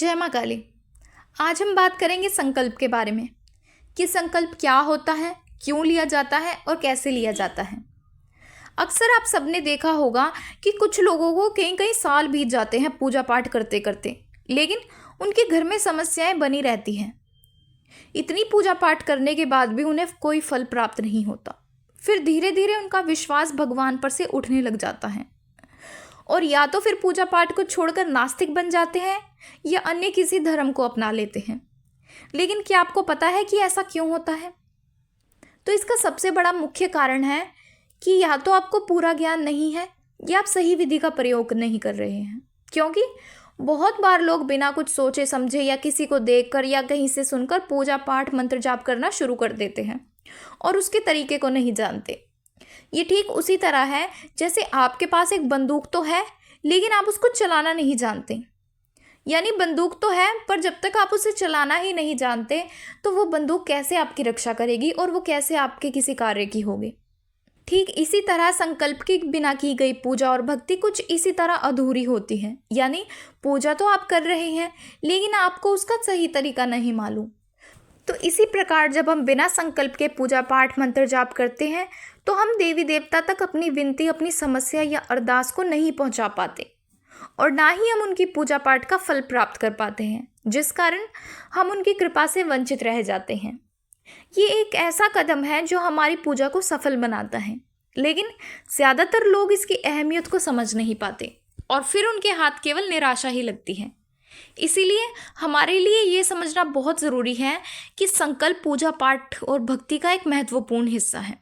जय माँ काली। आज हम बात करेंगे संकल्प के बारे में कि संकल्प क्या होता है, क्यों लिया जाता है और कैसे लिया जाता है। अक्सर आप सबने देखा होगा कि कुछ लोगों को कई कई साल बीत जाते हैं पूजा पाठ करते करते, लेकिन उनके घर में समस्याएं बनी रहती हैं। इतनी पूजा पाठ करने के बाद भी उन्हें कोई फल प्राप्त नहीं होता। फिर धीरे धीरे उनका विश्वास भगवान पर से उठने लग जाता है और या तो फिर पूजा पाठ को छोड़कर नास्तिक बन जाते हैं या अन्य किसी धर्म को अपना लेते हैं। लेकिन क्या आपको पता है कि ऐसा क्यों होता है? तो इसका सबसे बड़ा मुख्य कारण है कि या तो आपको पूरा ज्ञान नहीं है या आप सही विधि का प्रयोग नहीं कर रहे हैं। क्योंकि बहुत बार लोग बिना कुछ सोचे समझे या किसी को देखकर या कहीं से सुनकर पूजा पाठ मंत्र जाप करना शुरू कर देते हैं और उसके तरीके को नहीं जानते। ये ठीक उसी तरह है जैसे आपके पास एक बंदूक तो है लेकिन आप उसको चलाना नहीं जानते। यानी बंदूक तो है पर जब तक आप उसे चलाना ही नहीं जानते तो वो बंदूक कैसे आपकी रक्षा करेगी और वो कैसे आपके किसी कार्य की होगी। ठीक इसी तरह संकल्प के बिना की गई पूजा और भक्ति कुछ इसी तरह अधूरी होती है। यानी पूजा तो आप कर रहे हैं लेकिन आपको उसका सही तरीका नहीं मालूम। तो इसी प्रकार जब हम बिना संकल्प के पूजा पाठ मंत्र जाप करते हैं तो हम देवी देवता तक अपनी विनती, अपनी समस्या या अरदास को नहीं पहुंचा पाते और ना ही हम उनकी पूजा पाठ का फल प्राप्त कर पाते हैं, जिस कारण हम उनकी कृपा से वंचित रह जाते हैं। ये एक ऐसा कदम है जो हमारी पूजा को सफल बनाता है, लेकिन ज़्यादातर लोग इसकी अहमियत को समझ नहीं पाते और फिर उनके हाथ केवल निराशा ही लगती है। इसीलिए हमारे लिए ये समझना बहुत ज़रूरी है कि संकल्प पूजा पाठ और भक्ति का एक महत्वपूर्ण हिस्सा है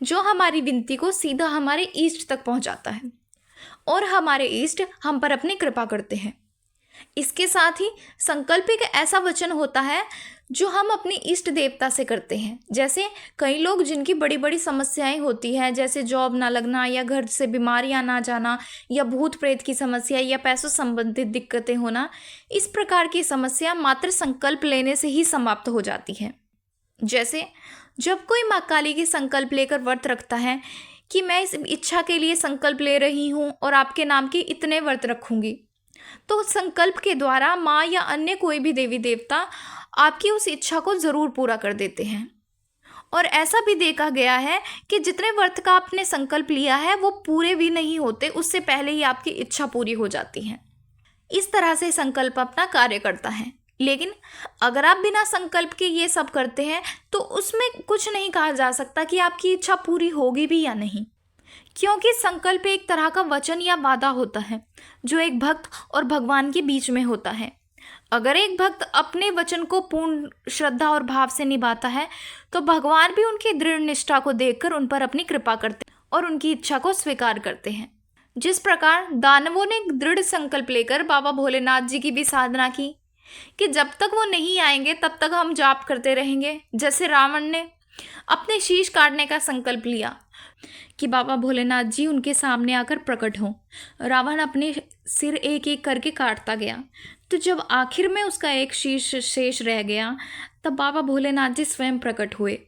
जो हमारी विनती को सीधा हमारे इष्ट तक पहुंचाता है और हमारे इष्ट हम पर अपनी कृपा करते हैं। इसके साथ ही संकल्प एक ऐसा वचन होता है जो हम अपनी इष्ट देवता से करते हैं। जैसे कई लोग जिनकी बड़ी बड़ी समस्याएं होती हैं, जैसे जॉब ना लगना या घर से बीमारियां ना जाना या भूत प्रेत की समस्या या पैसों संबंधित दिक्कतें होना, इस प्रकार की समस्या मात्र संकल्प लेने से ही समाप्त हो जाती है। जैसे जब कोई माँ काली की संकल्प लेकर व्रत रखता है कि मैं इस इच्छा के लिए संकल्प ले रही हूँ और आपके नाम के इतने व्रत रखूँगी, तो संकल्प के द्वारा माँ या अन्य कोई भी देवी देवता आपकी उस इच्छा को ज़रूर पूरा कर देते हैं। और ऐसा भी देखा गया है कि जितने व्रत का आपने संकल्प लिया है वो पूरे भी नहीं होते, उससे पहले ही आपकी इच्छा पूरी हो जाती है। इस तरह से संकल्प अपना कार्य करता है। लेकिन अगर आप बिना संकल्प के ये सब करते हैं तो उसमें कुछ नहीं कहा जा सकता कि आपकी इच्छा पूरी होगी भी या नहीं, क्योंकि संकल्प एक तरह का वचन या वादा होता है जो एक भक्त और भगवान के बीच में होता है। अगर एक भक्त अपने वचन को पूर्ण श्रद्धा और भाव से निभाता है तो भगवान भी उनकी दृढ़ निष्ठा को देखकर उन पर अपनी कृपा करते हैं और उनकी इच्छा को स्वीकार करते हैं। जिस प्रकार दानवों ने दृढ़ संकल्प लेकर बाबा भोलेनाथ जी की भी साधना की कि जब तक वो नहीं आएंगे तब तक हम जाप करते रहेंगे। जैसे रावण ने अपने शीश काटने का संकल्प लिया कि बाबा भोलेनाथ जी उनके सामने आकर प्रकट हों। रावण अपने सिर एक एक करके काटता गया, तो जब आखिर में उसका एक शीश शेष रह गया तब बाबा भोलेनाथ जी स्वयं प्रकट हुए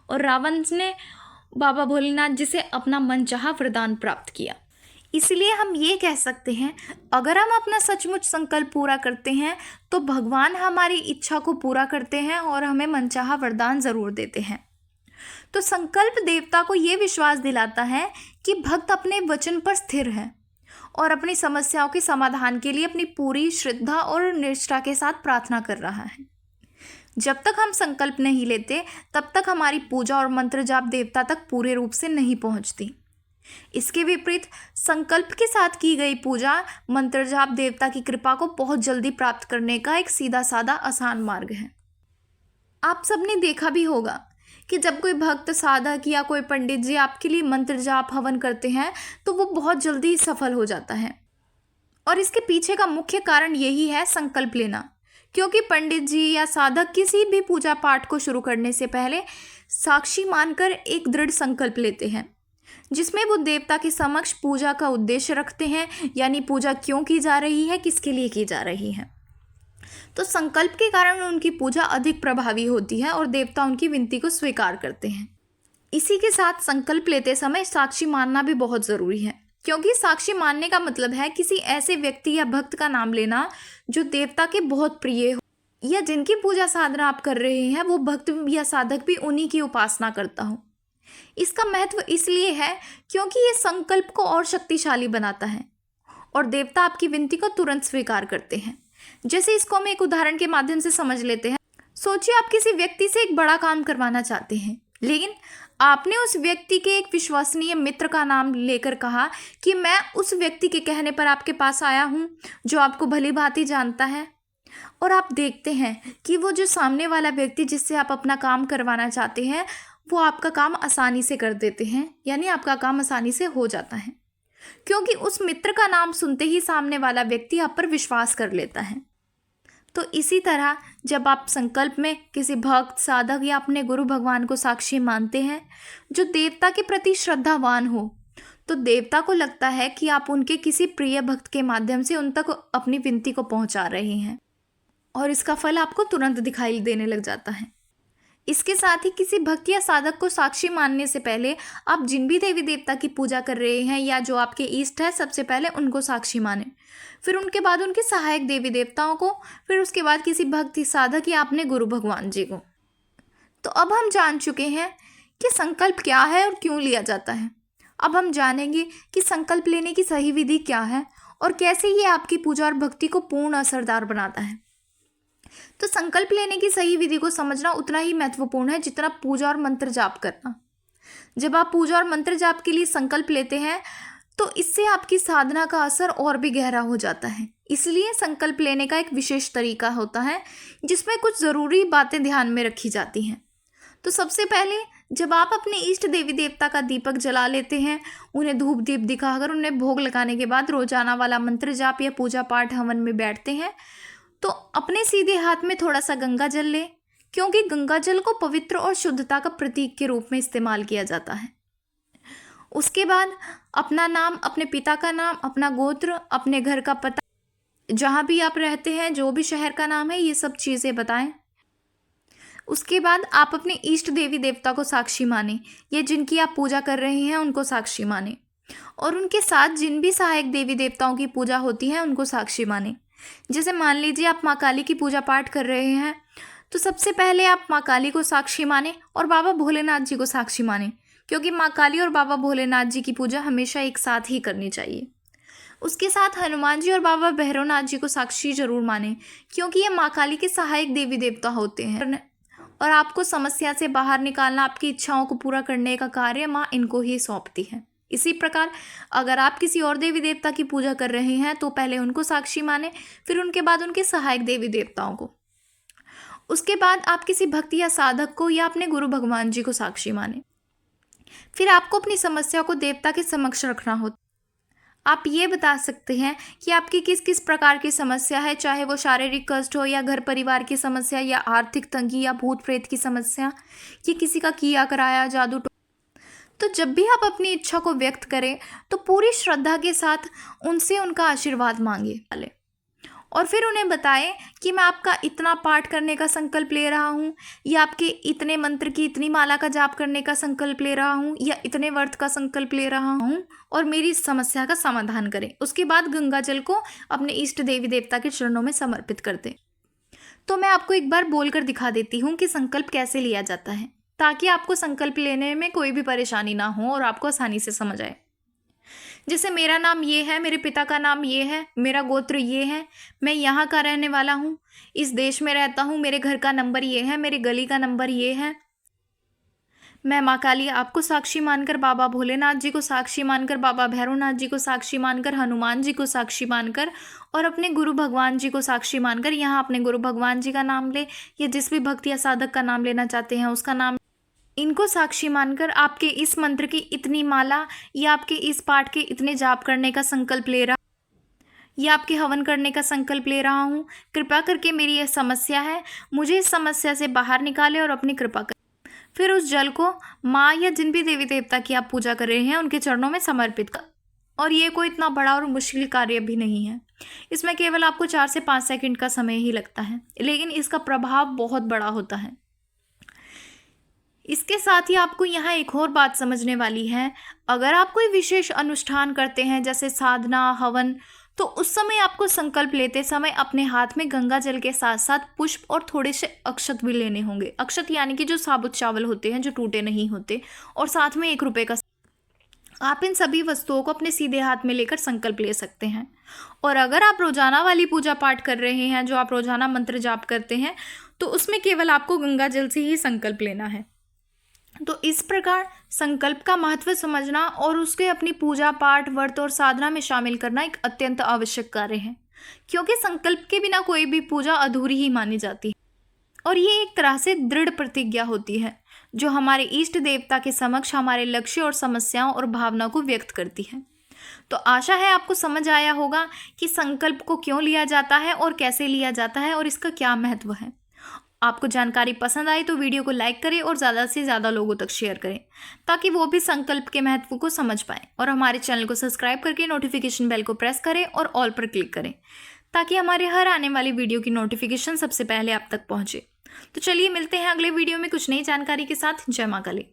और रावण ने बाबा भोलेनाथ जी से अपना मनचाहा वरदान प्राप्त किया। इसलिए हम ये कह सकते हैं, अगर हम अपना सचमुच संकल्प पूरा करते हैं तो भगवान हमारी इच्छा को पूरा करते हैं और हमें मनचाहा वरदान ज़रूर देते हैं। तो संकल्प देवता को ये विश्वास दिलाता है कि भक्त अपने वचन पर स्थिर है और अपनी समस्याओं के समाधान के लिए अपनी पूरी श्रद्धा और निष्ठा के साथ प्रार्थना कर रहा है। जब तक हम संकल्प नहीं लेते तब तक हमारी पूजा और मंत्र जाप देवता तक पूरे रूप से नहीं पहुंचती। इसके विपरीत संकल्प के साथ की गई पूजा मंत्र जाप देवता की कृपा को बहुत जल्दी प्राप्त करने का एक सीधा साधा आसान मार्ग है। आप सबने देखा भी होगा कि जब कोई भक्त, साधक या कोई पंडित जी आपके लिए मंत्र जाप हवन करते हैं तो वो बहुत जल्दी सफल हो जाता है। और इसके पीछे का मुख्य कारण यही है संकल्प लेना, क्योंकि पंडित जी या साधक किसी भी पूजा पाठ को शुरू करने से पहले साक्षी मानकर एक दृढ़ संकल्प लेते हैं जिसमें वो देवता के समक्ष पूजा का उद्देश्य रखते हैं, यानी पूजा क्यों की जा रही है, किसके लिए की जा रही है। तो संकल्प के कारण उनकी पूजा अधिक प्रभावी होती है और देवता उनकी विनती को स्वीकार करते हैं। इसी के साथ संकल्प लेते समय साक्षी मानना भी बहुत ज़रूरी है, क्योंकि साक्षी मानने का मतलब है किसी ऐसे व्यक्ति या भक्त का नाम लेना जो देवता के बहुत प्रिय हो, या जिनकी पूजा साधना आप कर रहे हैं वो भक्त या साधक भी उन्हीं की उपासना करता हो। इसका महत्व इसलिए है क्योंकि ये संकल्प को और शक्तिशाली बनाता है और देवता आपकी विनती को तुरंत स्वीकार करते हैं। जैसे इसको हम एक उदाहरण के माध्यम से समझ लेते हैं। सोचिए आप किसी व्यक्ति से एक बड़ा काम करवाना चाहते हैं, लेकिन आपने उस व्यक्ति के एक विश्वसनीय मित्र का नाम लेकर कहा कि मैं उस व्यक्ति के कहने पर आपके पास आया हूँ जो आपको भली भांति जानता है। और आप देखते हैं कि वो जो सामने वाला व्यक्ति जिससे आप अपना काम करवाना चाहते हैं वो आपका काम आसानी से कर देते हैं, यानी आपका काम आसानी से हो जाता है, क्योंकि उस मित्र का नाम सुनते ही सामने वाला व्यक्ति आप पर विश्वास कर लेता है। तो इसी तरह जब आप संकल्प में किसी भक्त, साधक या अपने गुरु भगवान को साक्षी मानते हैं जो देवता के प्रति श्रद्धावान हो, तो देवता को लगता है कि आप उनके किसी प्रिय भक्त के माध्यम से उन तक अपनी विनती को पहुंचा रहे हैं और इसका फल आपको तुरंत दिखाई देने लग जाता है। इसके साथ ही किसी भक्त या साधक को साक्षी मानने से पहले आप जिन भी देवी देवता की पूजा कर रहे हैं या जो आपके इष्ट है, सबसे पहले उनको साक्षी माने, फिर उनके बाद उनके सहायक देवी देवताओं को, फिर उसके बाद किसी भक्त साधक या अपने गुरु भगवान जी को। तो अब हम जान चुके हैं कि संकल्प क्या है और क्यों लिया जाता है। अब हम जानेंगे कि संकल्प लेने की सही विधि क्या है और कैसे ये आपकी पूजा और भक्ति को पूर्ण असरदार बनाता है। तो संकल्प लेने की सही विधि को समझना उतना ही महत्वपूर्ण है जितना पूजा और मंत्र जाप करना। जब आप पूजा और मंत्र जाप के लिए संकल्प लेते हैं तो इससे आपकी साधना का असर और भी गहरा हो जाता है। इसलिए संकल्प लेने का एक विशेष तरीका होता है जिसमें कुछ ज़रूरी बातें ध्यान में रखी जाती हैं। तो सबसे पहले जब आप अपने इष्ट देवी देवता का दीपक जला लेते हैं, उन्हें धूप दीप दिखाकर उन्हें भोग लगाने के बाद रोजाना वाला मंत्र जाप या पूजा पाठ हवन में बैठते हैं, तो अपने सीधे हाथ में थोड़ा सा गंगा जल लें, क्योंकि गंगा जल को पवित्र और शुद्धता का प्रतीक के रूप में इस्तेमाल किया जाता है। उसके बाद अपना नाम, अपने पिता का नाम, अपना गोत्र, अपने घर का पता, जहाँ भी आप रहते हैं, जो भी शहर का नाम है, ये सब चीज़ें बताएं। उसके बाद आप अपने इष्ट देवी देवता को साक्षी माने या जिनकी आप पूजा कर रहे हैं उनको साक्षी माने, और उनके साथ जिन भी सहायक देवी देवताओं की पूजा होती है उनको साक्षी माने। जैसे मान लीजिए आप माँ काली की पूजा पाठ कर रहे हैं, तो सबसे पहले आप माँ काली को साक्षी माने और बाबा भोलेनाथ जी को साक्षी माने, क्योंकि माँ काली और बाबा भोलेनाथ जी की पूजा हमेशा एक साथ ही करनी चाहिए। उसके साथ हनुमान जी और बाबा भैरवनाथ जी को साक्षी जरूर माने, क्योंकि ये माँ काली के सहायक देवी देवता होते हैं और आपको समस्या से बाहर निकालना, आपकी इच्छाओं को पूरा करने का कार्य माँ इनको ही सौंपती है। इसी प्रकार अगर आप किसी और देवी देवता की पूजा कर रहे हैं तो पहले उनको साक्षी माने, फिर उनके बाद उनके सहायक देवी देवताओं को। उसके बाद आप किसी भक्त या साधक को या अपने गुरु भगवान जी को साक्षी माने। फिर आपको अपनी समस्या को देवता के समक्ष रखना होता। आप ये बता सकते हैं कि आपकी किस किस प्रकार की समस्या है, चाहे वो शारीरिक कष्ट हो या घर परिवार की समस्या या आर्थिक तंगी या भूत प्रेत की समस्या या किसी का किया कराया जादू। तो जब भी आप अपनी इच्छा को व्यक्त करें तो पूरी श्रद्धा के साथ उनसे उनका आशीर्वाद मांगे और फिर उन्हें बताएं कि मैं आपका इतना पाठ करने का संकल्प ले रहा हूँ, या आपके इतने मंत्र की इतनी माला का जाप करने का संकल्प ले रहा हूँ, या इतने व्रत का संकल्प ले रहा हूँ, और मेरी इस समस्या का समाधान करें। उसके बाद गंगा जल को अपने इष्ट देवी देवता के चरणों में समर्पित कर दें। तो मैं आपको एक बार बोलकर दिखा देती हूँ कि संकल्प कैसे लिया जाता है, ताकि आपको संकल्प लेने में कोई भी परेशानी ना हो और आपको आसानी से समझ आए। जैसे मेरा नाम ये है, मेरे पिता का नाम ये है, मेरा गोत्र ये है, मैं यहाँ का रहने वाला हूँ, इस देश में रहता हूँ, मेरे घर का नंबर ये है, मेरी गली का नंबर ये है। मैं माँ काली आपको साक्षी मानकर, बाबा भोलेनाथ जी को साक्षी मानकर, बाबा भैरवनाथ जी को साक्षी मानकर, हनुमान जी को साक्षी मानकर और अपने गुरु भगवान जी को साक्षी मानकर, यहाँ अपने गुरु भगवान जी का नाम ले या जिस भी भक्त या साधक का नाम लेना चाहते हैं उसका नाम, इनको साक्षी मानकर आपके इस मंत्र की इतनी माला या आपके इस पाठ के इतने जाप करने का संकल्प ले रहा या आपके हवन करने का संकल्प ले रहा हूँ। कृपा करके मेरी यह समस्या है, मुझे इस समस्या से बाहर निकाले और अपनी कृपा करें। फिर उस जल को माँ या जिन भी देवी देवता की आप पूजा कर रहे हैं उनके चरणों में समर्पित कर। और ये कोई इतना बड़ा और मुश्किल कार्य भी नहीं है, इसमें केवल आपको 4 से 5 सेकंड का समय ही लगता है, लेकिन इसका प्रभाव बहुत बड़ा होता है। इसके साथ ही आपको यहाँ एक और बात समझने वाली है। अगर आप कोई विशेष अनुष्ठान करते हैं जैसे साधना, हवन, तो उस समय आपको संकल्प लेते समय अपने हाथ में गंगा जल के साथ साथ पुष्प और थोड़े से अक्षत भी लेने होंगे। अक्षत यानी कि जो साबुत चावल होते हैं जो टूटे नहीं होते, और साथ में 1 रुपए का। आप इन सभी वस्तुओं को अपने सीधे हाथ में लेकर संकल्प ले सकते हैं। और अगर आप रोजाना वाली पूजा पाठ कर रहे हैं, जो आप रोजाना मंत्र जाप करते हैं, तो उसमें केवल आपको गंगा जल से ही संकल्प लेना है। तो इस प्रकार संकल्प का महत्व समझना और उसके अपनी पूजा पाठ, व्रत और साधना में शामिल करना एक अत्यंत आवश्यक कार्य है, क्योंकि संकल्प के बिना कोई भी पूजा अधूरी ही मानी जाती है। और ये एक तरह से दृढ़ प्रतिज्ञा होती है जो हमारे इष्ट देवता के समक्ष हमारे लक्ष्य और समस्याओं और भावना को व्यक्त करती है। तो आशा है आपको समझ आया होगा कि संकल्प को क्यों लिया जाता है और कैसे लिया जाता है और इसका क्या महत्व है। आपको जानकारी पसंद आई तो वीडियो को लाइक करें और ज़्यादा से ज़्यादा लोगों तक शेयर करें, ताकि वो भी संकल्प के महत्व को समझ पाएं। और हमारे चैनल को सब्सक्राइब करके नोटिफिकेशन बेल को प्रेस करें और ऑल पर क्लिक करें, ताकि हमारे हर आने वाली वीडियो की नोटिफिकेशन सबसे पहले आप तक पहुंचे। तो चलिए मिलते हैं अगले वीडियो में कुछ नई जानकारी के साथ। जय मां काली।